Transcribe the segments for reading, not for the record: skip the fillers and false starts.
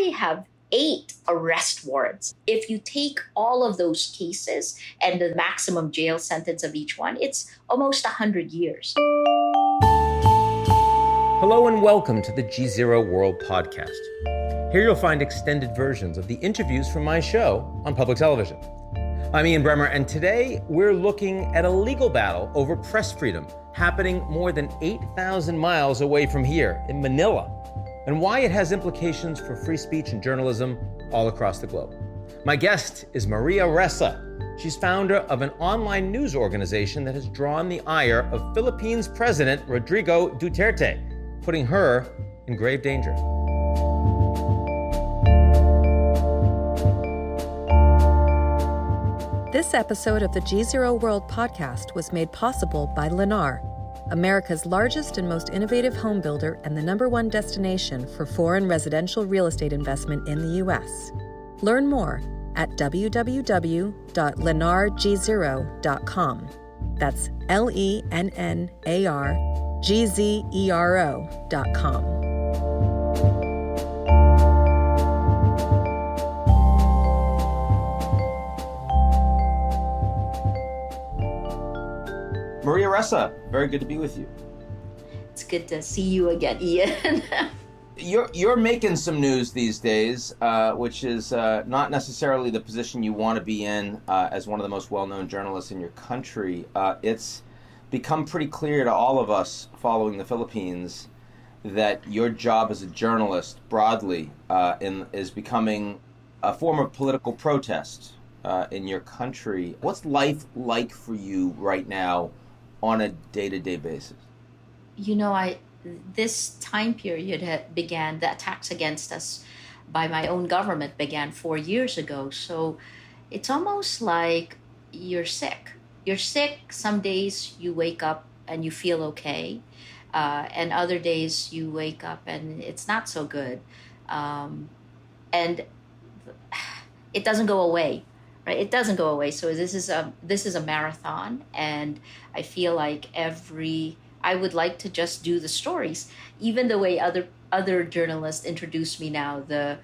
I have 8 arrest warrants. If you take all of those cases and the maximum jail sentence of each one, it's almost 100 years. Hello and welcome to the GZERO World Podcast. Here you'll find extended versions of the interviews from my show on public television. I'm Ian Bremmer, and today we're looking at a legal battle over press freedom happening more than 8,000 miles away from here in Manila, and why it has implications for free speech and journalism all across the globe. My guest is Maria Ressa. She's founder of an online news organization that has drawn the ire of Philippines President Rodrigo Duterte, putting her in grave danger. This episode of the GZERO World Podcast was made possible by Lennar, America's largest and most innovative home builder and the #1 destination for foreign residential real estate investment in the U.S. Learn more at www.lennargzero.com. That's LENNARGZERO.com. Maria Ressa, very good to be with you. It's good to see you again, Ian. You're making some news these days, which is not necessarily the position you want to be in as one of the most well-known journalists in your country. It's become pretty clear to all of us following the Philippines that your job as a journalist broadly is becoming a form of political protest in your country. What's life like for you right now on a day-to-day basis? This time period began, the attacks against us by my own government began 4 years ago. So it's almost like you're sick. You're sick. Some days you wake up and you feel okay. And other days you wake up and it's not so good. And it doesn't go away. Right? It doesn't go away. So this is a marathon, and I feel like I would like to just do the stories, even the way other journalists introduce me now, the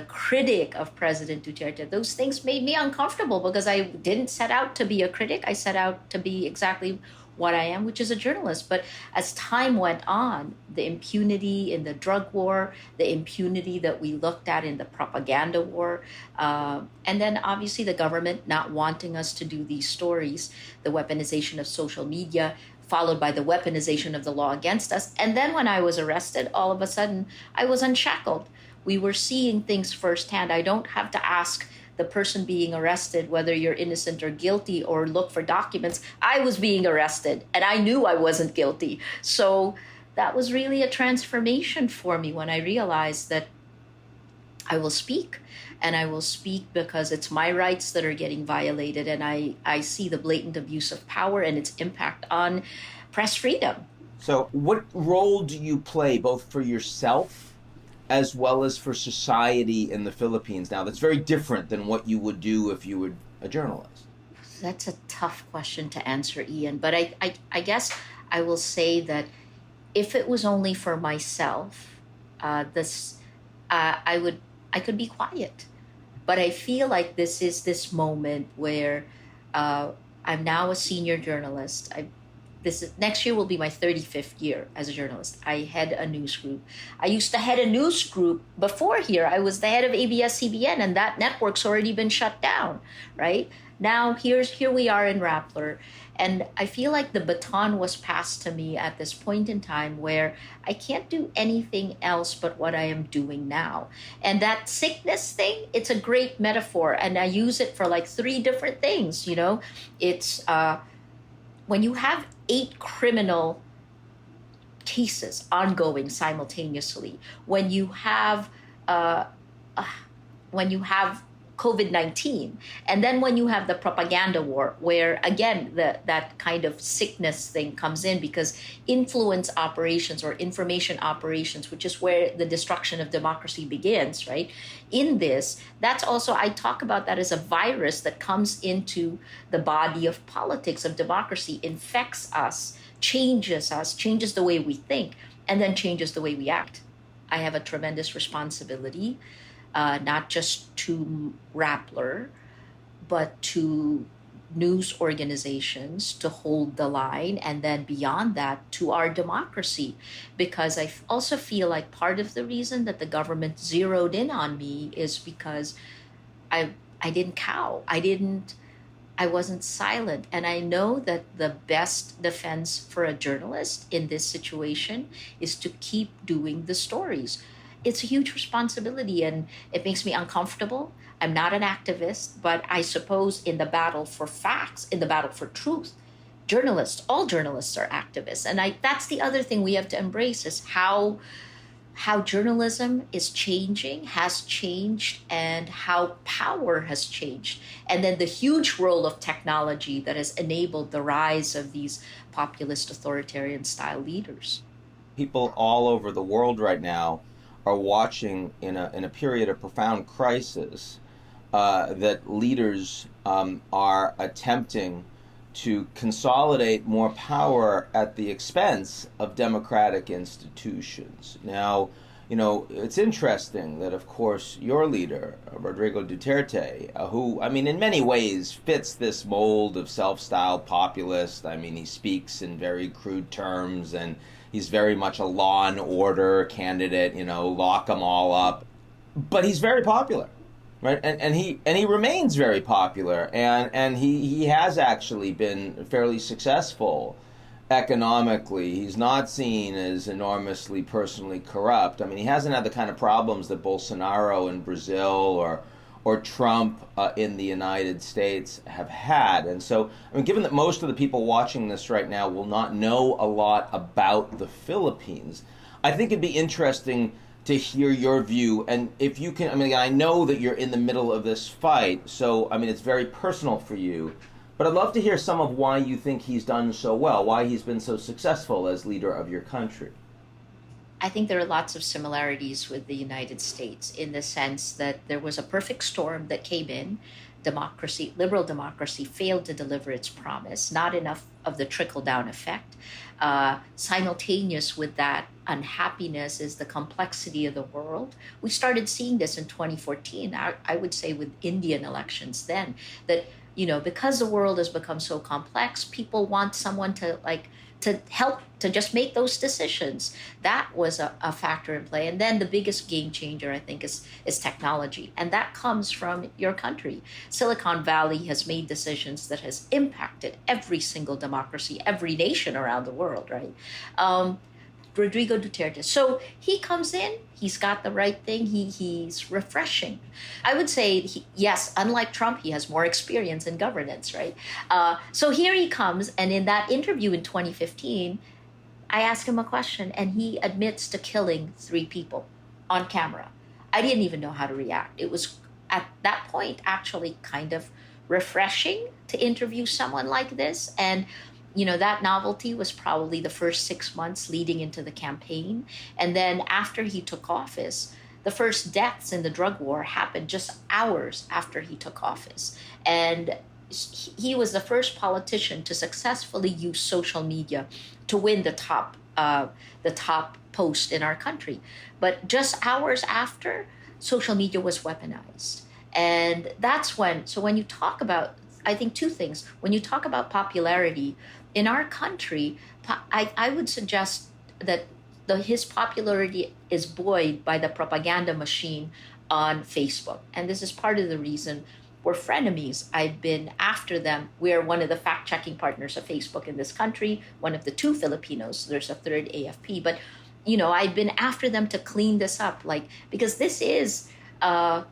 critic of President Duterte. Those things made me uncomfortable because I didn't set out to be a critic. I set out to be exactly what I am, which is a journalist. But as time went on, the impunity in the drug war, the impunity that we looked at in the propaganda war, and then obviously the government not wanting us to do these stories, the weaponization of social media, followed by the weaponization of the law against us. And then when I was arrested, all of a sudden, I was unshackled. We were seeing things firsthand. I don't have to ask the person being arrested whether you're innocent or guilty or look for documents. I was being arrested and I knew I wasn't guilty. So that was really a transformation for me when I realized that I will speak. And I will speak because it's my rights that are getting violated. And I see the blatant abuse of power and its impact on press freedom. So what role do you play both for yourself as well as for society in the Philippines now that's very different than what you would do if you were a journalist? That's a tough question to answer, Ian. But I guess I will say that if it was only for myself, I could be quiet. But I feel like this is this moment where I'm now a senior journalist. Next year will be my 35th year as a journalist. I head a news group. I used to head a news group before here. I was the head of ABS-CBN, and that network's already been shut down, right? Now here we are in Rappler, and I feel like the baton was passed to me at this point in time where I can't do anything else but what I am doing now. And that sickness thing, it's a great metaphor, and I use it for like 3 different things, It's when you have 8 criminal cases ongoing simultaneously, when you have COVID-19, and then when you have the propaganda war, where again that kind of sickness thing comes in, because influence operations or information operations, which is where the destruction of democracy begins, right? In this, that's also, I talk about that as a virus that comes into the body of politics, of democracy, infects us, changes the way we think, and then changes the way we act. I have a tremendous responsibility not just to Rappler, but to news organizations to hold the line, and then beyond that to our democracy. Because also feel like part of the reason that the government zeroed in on me is because I I didn't cow. I wasn't silent. And I know that the best defense for a journalist in this situation is to keep doing the stories. It's a huge responsibility and it makes me uncomfortable. I'm not an activist, but I suppose in the battle for facts, in the battle for truth, all journalists are activists. And that's the other thing we have to embrace is how journalism is changing, has changed, and how power has changed. And then the huge role of technology that has enabled the rise of these populist authoritarian style leaders. People all over the world right now are watching in a period of profound crisis that leaders are attempting to consolidate more power at the expense of democratic institutions. Now, it's interesting that, of course, your leader, Rodrigo Duterte, who, in many ways fits this mold of self-styled populist. He speaks in very crude terms, and he's very much a law and order candidate, lock them all up. But he's very popular. Right, and he remains very popular, and he has actually been fairly successful economically. He's not seen as enormously personally corrupt. He hasn't had the kind of problems that Bolsonaro in Brazil or Trump in the United States have had. And so, given that most of the people watching this right now will not know a lot about the Philippines, I think it'd be interesting to hear your view, and if you can, I know that you're in the middle of this fight, so, it's very personal for you, but I'd love to hear some of why you think he's done so well, why he's been so successful as leader of your country. I think there are lots of similarities with the United States in the sense that there was a perfect storm that came in. Liberal democracy failed to deliver its promise, not enough of the trickle-down effect. Simultaneous with that unhappiness is the complexity of the world. We started seeing this in 2014, I would say with Indian elections then, that, because the world has become so complex, people want someone to help to just make those decisions. That was a factor in play. And then the biggest game changer, I think, is technology. And that comes from your country. Silicon Valley has made decisions that has impacted every single democracy, every nation around the world, right? Rodrigo Duterte. So he comes in, he's got the right thing, he's refreshing. I would say, yes, unlike Trump, he has more experience in governance, right? So here he comes, and in that interview in 2015, I asked him a question, and he admits to killing 3 people on camera. I didn't even know how to react. It was, at that point, actually kind of refreshing to interview someone like this, and that novelty was probably the first 6 months leading into the campaign. And then after he took office, the first deaths in the drug war happened just hours after he took office. And he was the first politician to successfully use social media to win the top post in our country. But just hours after, social media was weaponized. And that's when you talk about, I think, 2 things. When you talk about popularity, in our country, I would suggest that his popularity is buoyed by the propaganda machine on Facebook. And this is part of the reason we're frenemies. I've been after them. We're one of the fact-checking partners of Facebook in this country, one of the 2 Filipinos. There's a third, AFP. But, I've been after them to clean this up, because this is a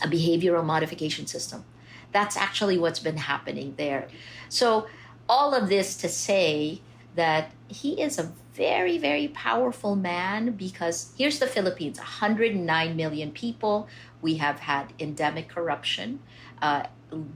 behavioral modification system. That's actually what's been happening there. So all of this to say that he is a very, very powerful man, because here's the Philippines, 109 million people. We have had endemic corruption,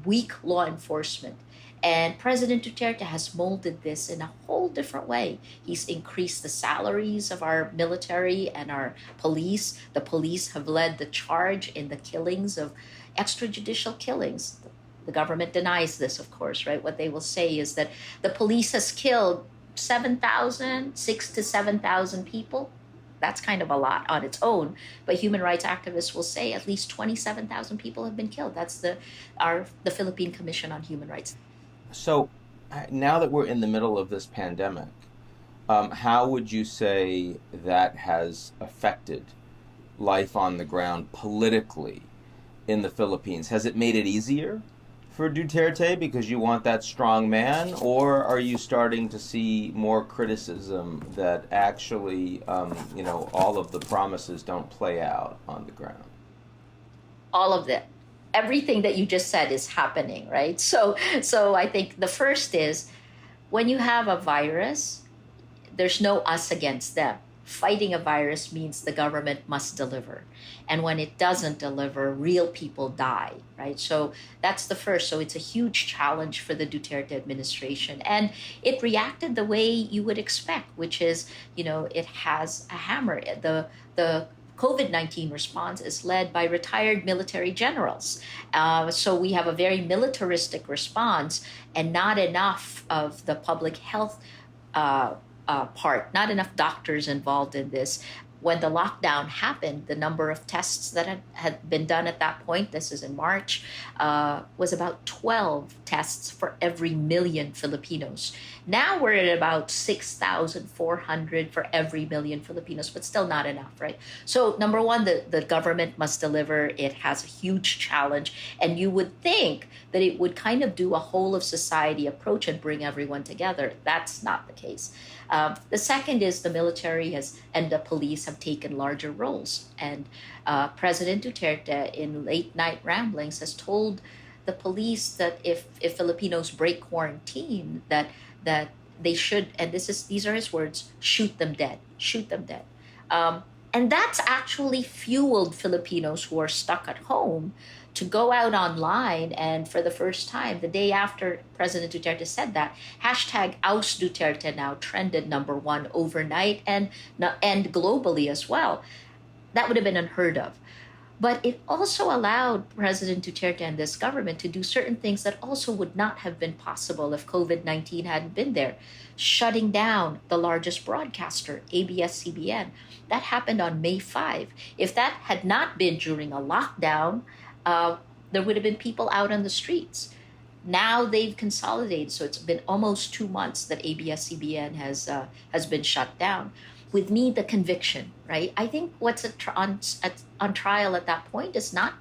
weak law enforcement. And President Duterte has molded this in a whole different way. He's increased the salaries of our military and our police. The police have led the charge in the killings of extrajudicial killings. The government denies this, of course, right? What they will say is that the police has killed 6,000 to 7,000 people that's kind of a lot on its own. But human rights activists will say at least 27,000 people have been killed. That's the Philippine Commission on Human Rights. So now that we're in the middle of this pandemic, how would you say that has affected life on the ground politically in the Philippines? Has it made it easier for Duterte because you want that strong man, or are you starting to see more criticism that actually, all of the promises don't play out on the ground? All of it. Everything that you just said is happening, right? So I think the first is, when you have a virus, there's no us against them. Fighting a virus means the government must deliver. And when it doesn't deliver, real people die, right? So that's the first. So it's a huge challenge for the Duterte administration. And it reacted the way you would expect, which is, it has a hammer. The COVID-19 response is led by retired military generals. So we have a very militaristic response and not enough of the public health part, not enough doctors involved in this. When the lockdown happened, the number of tests that had been done at that point, this is in March, was about 12 tests for every million Filipinos. Now we're at about 6,400 for every million Filipinos, but still not enough, right? So number one, the government must deliver. It has a huge challenge. And you would think that it would kind of do a whole of society approach and bring everyone together. That's not the case. The second is the military and the police have taken larger roles. And President Duterte, in late night ramblings, has told the police that if Filipinos break quarantine, that they should, and these are his words, shoot them dead. And that's actually fueled Filipinos who are stuck at home to go out online, and for the first time, the day after President Duterte said that, hashtag Oust Duterte now trended number one overnight and globally as well. That would have been unheard of. But it also allowed President Duterte and this government to do certain things that also would not have been possible if COVID-19 hadn't been there. Shutting down the largest broadcaster, ABS-CBN. That happened on May 5. If that had not been during a lockdown, there would have been people out on the streets. Now they've consolidated, so it's been almost 2 months that ABS-CBN has been shut down. With me, the conviction, right? I think what's on trial at that point is not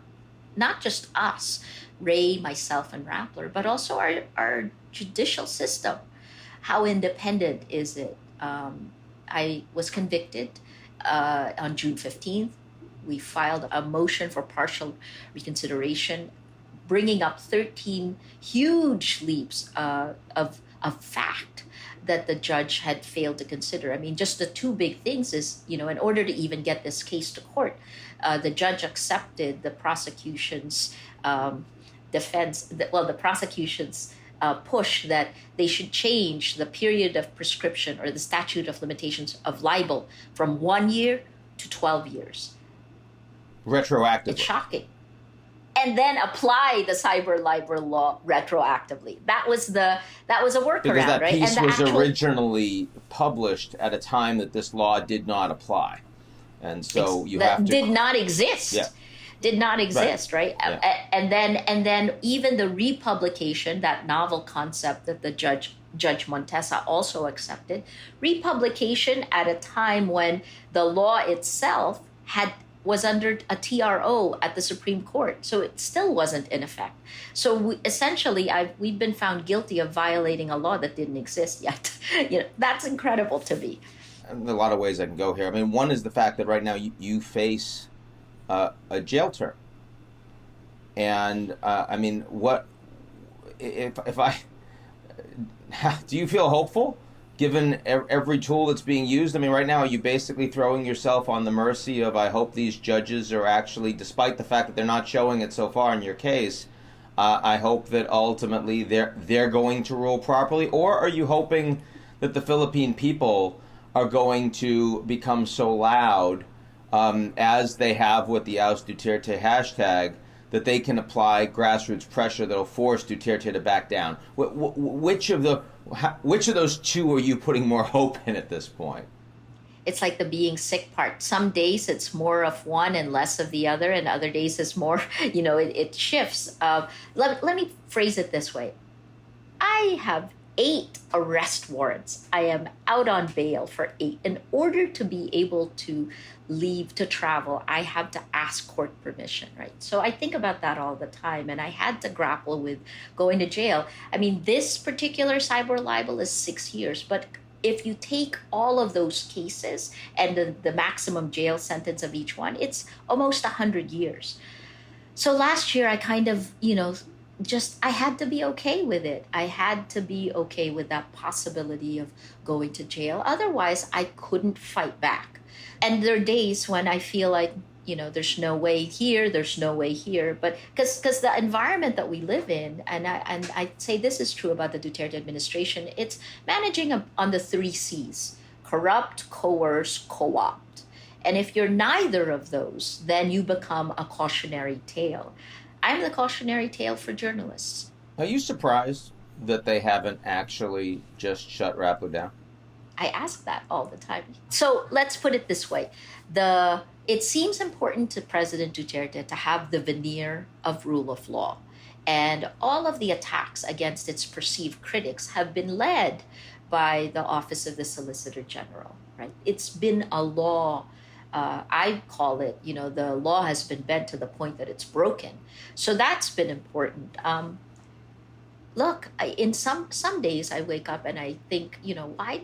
just us, Ray, myself, and Rappler, but also our judicial system. How independent is it? I was convicted on June 15th. We filed a motion for partial reconsideration, bringing up 13 huge leaps of fact that the judge had failed to consider. I mean, just the two big things is, in order to even get this case to court, the judge accepted the prosecution's the prosecution's push that they should change the period of prescription or the statute of limitations of libel from 1 year to 12 years. Retroactively. It's shocking. And then apply the cyber libel law retroactively. That was a workaround, because that right? piece was originally published at a time that this law did not apply, and so did not exist. Yeah. Did not exist, right? Yeah. And then even the republication, that novel concept that the Judge Montesa also accepted, republication at a time when the law itself was under a TRO at the Supreme Court. So it still wasn't in effect. So we've been found guilty of violating a law that didn't exist yet. That's incredible to me. And there are a lot of ways I can go here. I mean, one is the fact that right now you face a jail term. And what if I do you feel hopeful given every tool that's being used? I mean, right now, are you basically throwing yourself on the mercy of, I hope these judges are actually, despite the fact that they're not showing it so far in your case, I hope that ultimately they're going to rule properly? Or are you hoping that the Philippine people are going to become so loud, as they have with the Oust Duterte hashtag, that they can apply grassroots pressure that'll force Duterte to back down? Which of those two are you putting more hope in at this point? it's like the being sick part. Some days it's more of one and less of the other, and other days it's more, it shifts. Let me phrase it this way. I have 8 arrest warrants. I am out on bail for 8. In order to be able to leave to travel, I have to ask court permission, right? So I think about that all the time, and I had to grapple with going to jail. I mean, this particular cyber libel is 6 years, but if you take all of those cases and the maximum jail sentence of each one, it's almost 100 years. So last year I kind of, I had to be okay with it. I had to be okay with that possibility of going to jail. Otherwise, I couldn't fight back. And there are days when I feel like, there's no way here, there's no way here. But because the environment that we live in, and I say this is true about the Duterte administration, it's managing on the 3 C's: corrupt, coerce, co-opt. And if you're neither of those, then you become a cautionary tale. I'm the cautionary tale for journalists. Are you surprised that they haven't actually just shut Rappo down? I ask that all the time. So let's put it this way. It seems important to President Duterte to have the veneer of rule of law. And all of the attacks against its perceived critics have been led by the Office of the Solicitor General, right? It's been a law. I call it, the law has been bent to the point that it's broken. So that's been important. Look, in some days I wake up and I think, why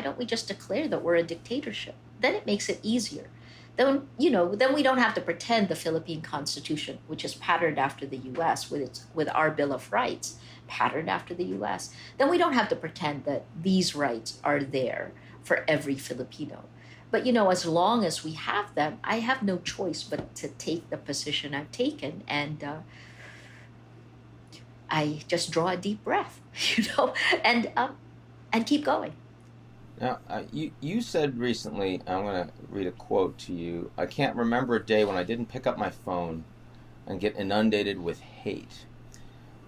don't we just declare that we're a dictatorship? Then it makes it easier. Then we don't have to pretend the Philippine Constitution, which is patterned after the U.S. with our Bill of Rights, patterned after the U.S. Then we don't have to pretend that these rights are there for every Filipino. But, as long as we have them, I have no choice but to take the position I've taken. And I just draw a deep breath, and keep going. Now, you said recently, I'm going to read a quote to you. I can't remember a day when I didn't pick up my phone and get inundated with hate.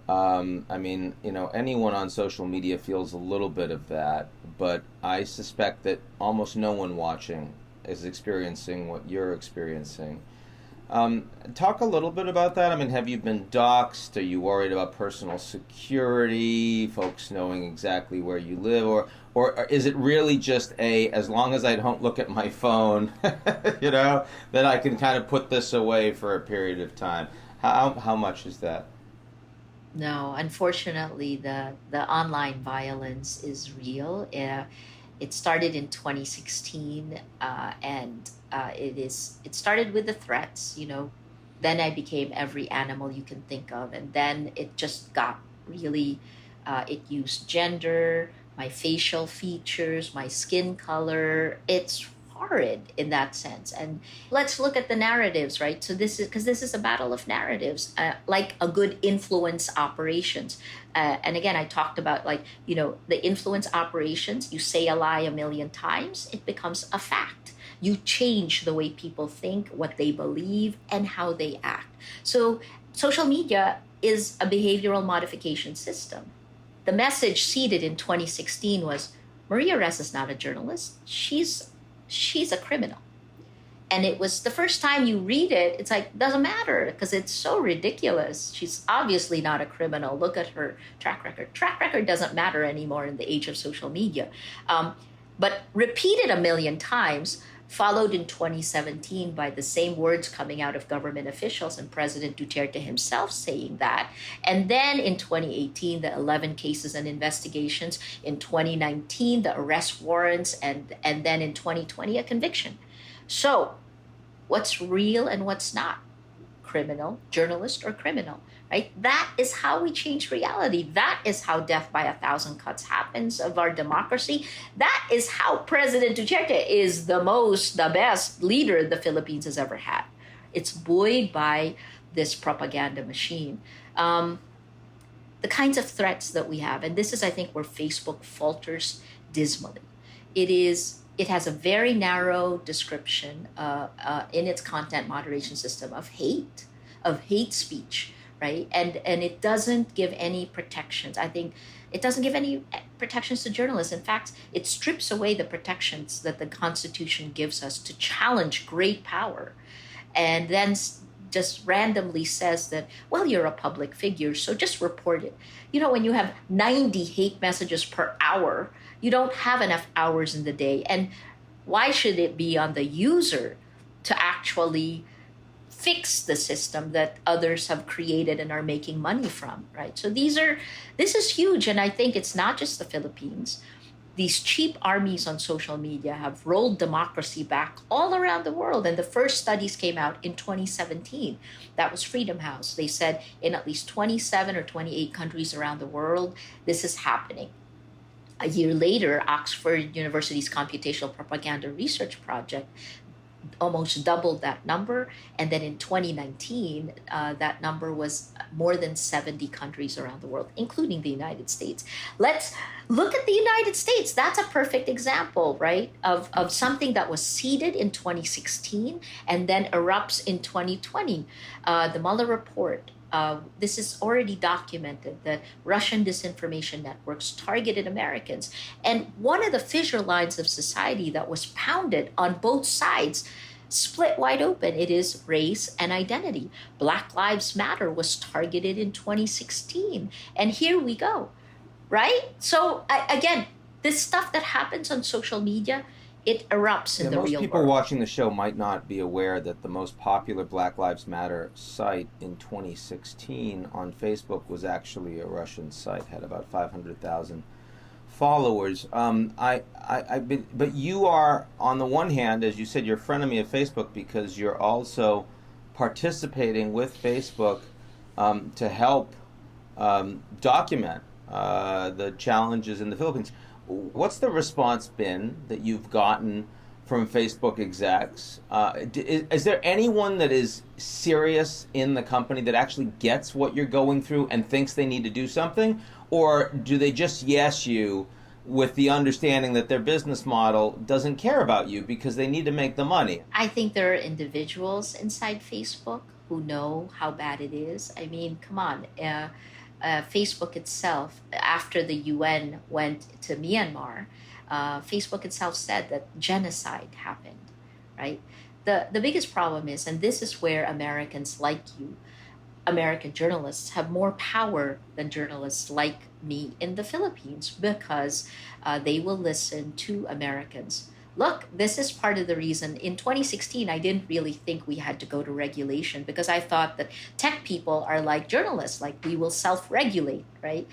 Anyone on social media feels a little bit of that, but I suspect that almost no one watching is experiencing what you're experiencing. Talk a little bit about that. Have you been doxxed? Are you worried about personal security, folks knowing exactly where you live, or is it really just as long as I don't look at my phone, that I can kind of put this away for a period of time? How much is that? No, unfortunately, the online violence is real. It started in 2016, and it started with the threats. Then I became every animal you can think of, and then it just got really. It used gender, my facial features, my skin color. It's horrid in that sense. And let's look at the narratives, right? So this is a battle of narratives, like a good influence operations. And again, I talked about the influence operations. You say a lie 1,000,000 times, it becomes a fact. You change the way people think, what they believe, and how they act. So social media is a behavioral modification system. The message seeded in 2016 was, Maria Ressa is not a journalist. She's a criminal. And it was the first time you read it, it's like, doesn't matter because it's so ridiculous. She's obviously not a criminal. Look at her track record. Track record doesn't matter anymore in the age of social media. But repeated 1,000,000 times, followed in 2017 by the same words coming out of government officials and President Duterte himself saying that. And then in 2018, the 11 cases and investigations. In 2019, the arrest warrants. And then in 2020, a conviction. So what's real and what's not? Criminal, journalist, or criminal, right? That is how we change reality. That is how death by 1,000 cuts happens of our democracy. That is how President Duterte is the best leader the Philippines has ever had. It's buoyed by this propaganda machine. The kinds of threats that we have, and this is, I think, where Facebook falters dismally. It has a very narrow description in its content moderation system of hate speech, right? And it doesn't give any protections. I think It doesn't give any protections to journalists. In fact, it strips away the protections that the Constitution gives us to challenge great power, and then just randomly says that, well, you're a public figure, so just report it. When you have 90 hate messages per hour, you don't have enough hours in the day. And why should it be on the user to actually fix the system that others have created and are making money from, right? So this is huge. And I think it's not just the Philippines. These cheap armies on social media have rolled democracy back all around the world. And the first studies came out in 2017. That was Freedom House. They said in at least 27 or 28 countries around the world, this is happening. A year later, Oxford University's Computational Propaganda Research Project almost doubled that number. And then in 2019, that number was more than 70 countries around the world, including the United States. Let's look at the United States. That's a perfect example, right, of something that was seeded in 2016 and then erupts in 2020. The Mueller report. This is already documented that Russian disinformation networks targeted Americans. And one of the fissure lines of society that was pounded on both sides split wide open. It is race and identity. Black Lives Matter was targeted in 2016. And here we go, right? So again, this stuff that happens on social media, it erupts in the real world. Most people watching the show might not be aware that the most popular Black Lives Matter site in 2016 on Facebook was actually a Russian site, had about 500,000 followers. But you are, on the one hand, as you said, you're a frenemy of Facebook because you're also participating with Facebook to help document the challenges in the Philippines. What's the response been that you've gotten from Facebook execs? Is there anyone that is serious in the company that actually gets what you're going through and thinks they need to do something? Or do they just yes you with the understanding that their business model doesn't care about you because they need to make the money? I think there are individuals inside Facebook who know how bad it is. I mean, come on. Facebook itself, after the UN went to Myanmar, Facebook itself said that genocide happened, right? The biggest problem is, and this is where Americans like you, American journalists have more power than journalists like me in the Philippines because they will listen to Americans. Look, this is part of the reason. In 2016, I didn't really think we had to go to regulation because I thought that tech people are like journalists, like we will self-regulate, right?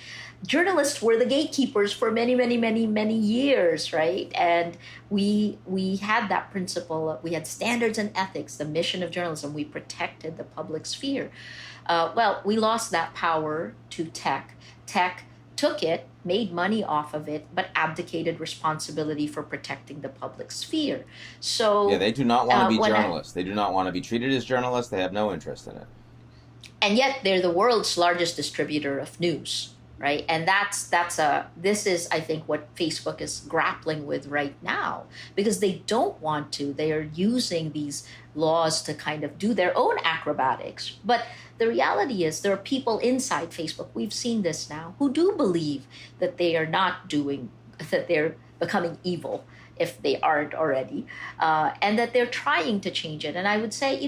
Journalists were the gatekeepers for many, many, many, many years, right? And we had that principle. We had standards and ethics, the mission of journalism. We protected the public sphere. Well, we lost that power to tech. Tech took it, made money off of it, but abdicated responsibility for protecting the public sphere. So yeah, they do not want to be journalists. They do not want to be treated as journalists. They have no interest in it. And yet they're the world's largest distributor of news, right? And this is, I think, what Facebook is grappling with right now, because they don't want to. They are using these laws to kind of do their own acrobatics. But the reality is there are people inside Facebook, we've seen this now, who do believe that they are not doing, that they're becoming evil if they aren't already, and that they're trying to change it. And I would say,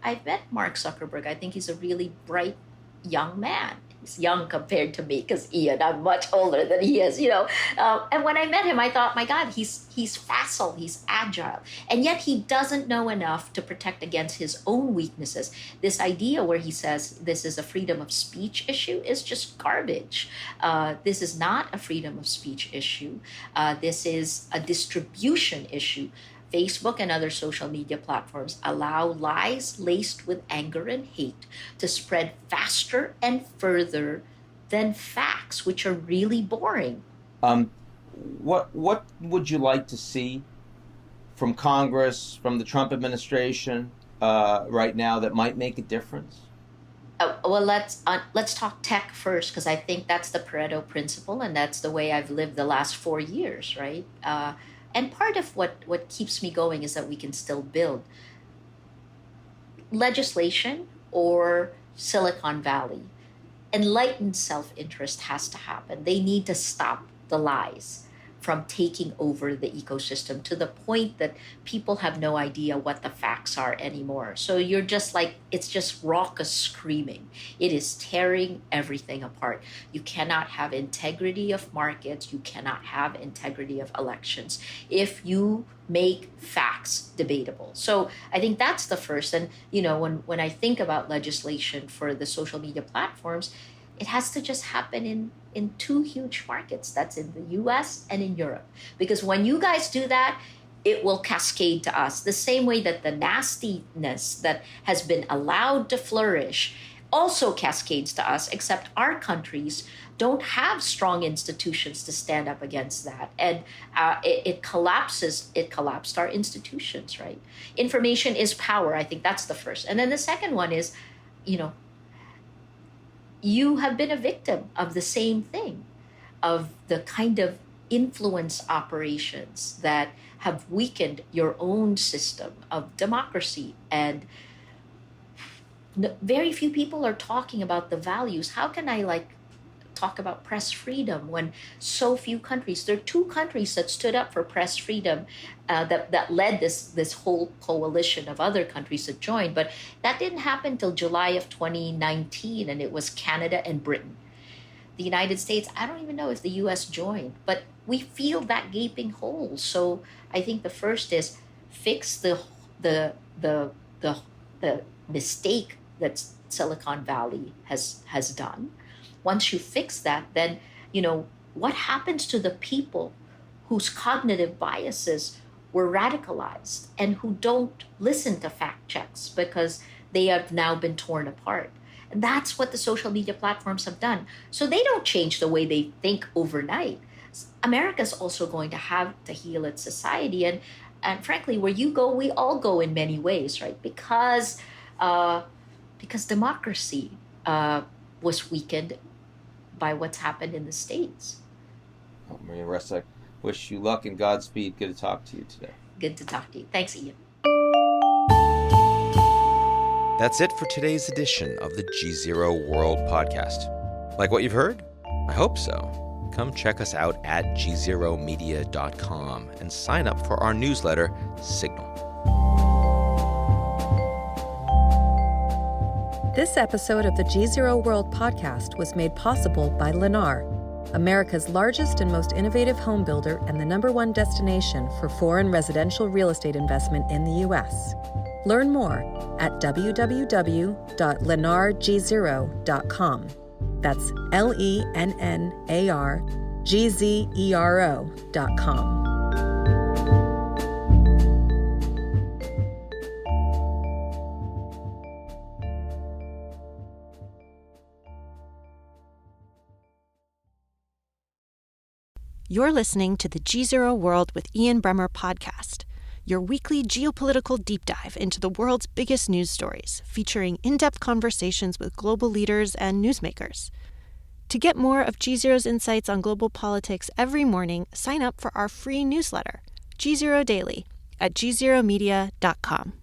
I've met Mark Zuckerberg. I think he's a really bright young man. He's young compared to me because Ian, I'm much older than he is, And when I met him, I thought, my God, he's facile, he's agile. And yet he doesn't know enough to protect against his own weaknesses. This idea where he says this is a freedom of speech issue is just garbage. This is not a freedom of speech issue. This is a distribution issue. Facebook and other social media platforms allow lies laced with anger and hate to spread faster and further than facts, which are really boring. What would you like to see from Congress, from the Trump administration right now that might make a difference? Well, let's talk tech first, because I think that's the Pareto principle, and that's the way I've lived the last 4 years, right? And part of what keeps me going is that we can still build legislation or Silicon Valley. enlightened self-interest has to happen. They need to stop the lies from taking over the ecosystem to the point that people have no idea what the facts are anymore. So you're just like, it's just raucous screaming. It is tearing everything apart. You cannot have integrity of markets. You cannot have integrity of elections if you make facts debatable. So I think that's the first. And, when I think about legislation for the social media platforms, it has to just happen in two huge markets. That's in the US and in Europe. Because when you guys do that, it will cascade to us the same way that the nastiness that has been allowed to flourish also cascades to us, except our countries don't have strong institutions to stand up against that. And it collapsed our institutions, right? Information is power. I think that's the first. And then the second one is, you have been a victim of the same thing, of the kind of influence operations that have weakened your own system of democracy. And very few people are talking about the values. How can I talk about press freedom when so few countries, there are two countries that stood up for press freedom, that led this whole coalition of other countries that joined, but that didn't happen till July of 2019, and it was Canada and Britain. The United States, I don't even know if the US joined, but we feel that gaping hole. So I think the first is fix the mistake that Silicon Valley has done. Once you fix that, then, what happens to the people whose cognitive biases were radicalized and who don't listen to fact checks because they have now been torn apart? And that's what the social media platforms have done. So they don't change the way they think overnight. America's also going to have to heal its society. And frankly, where you go, we all go in many ways, right? Because democracy was weakened by what's happened in the States. Well, Maria Ressa, wish you luck and Godspeed. Good to talk to you today. Good to talk to you. Thanks, Ian. That's it for today's edition of the GZERO World Podcast. Like what you've heard? I hope so. Come check us out at gzeromedia.com and sign up for our newsletter, Signal. This episode of the GZERO World Podcast was made possible by Lennar, America's largest and most innovative home builder and the #1 destination for foreign residential real estate investment in the U.S. Learn more at www.lennargzero.com. That's LENNARGZERO.com. You're listening to the GZERO World with Ian Bremmer podcast, your weekly geopolitical deep dive into the world's biggest news stories, featuring in-depth conversations with global leaders and newsmakers. To get more of GZERO's insights on global politics every morning, sign up for our free newsletter, GZERO Daily, at gzeromedia.com.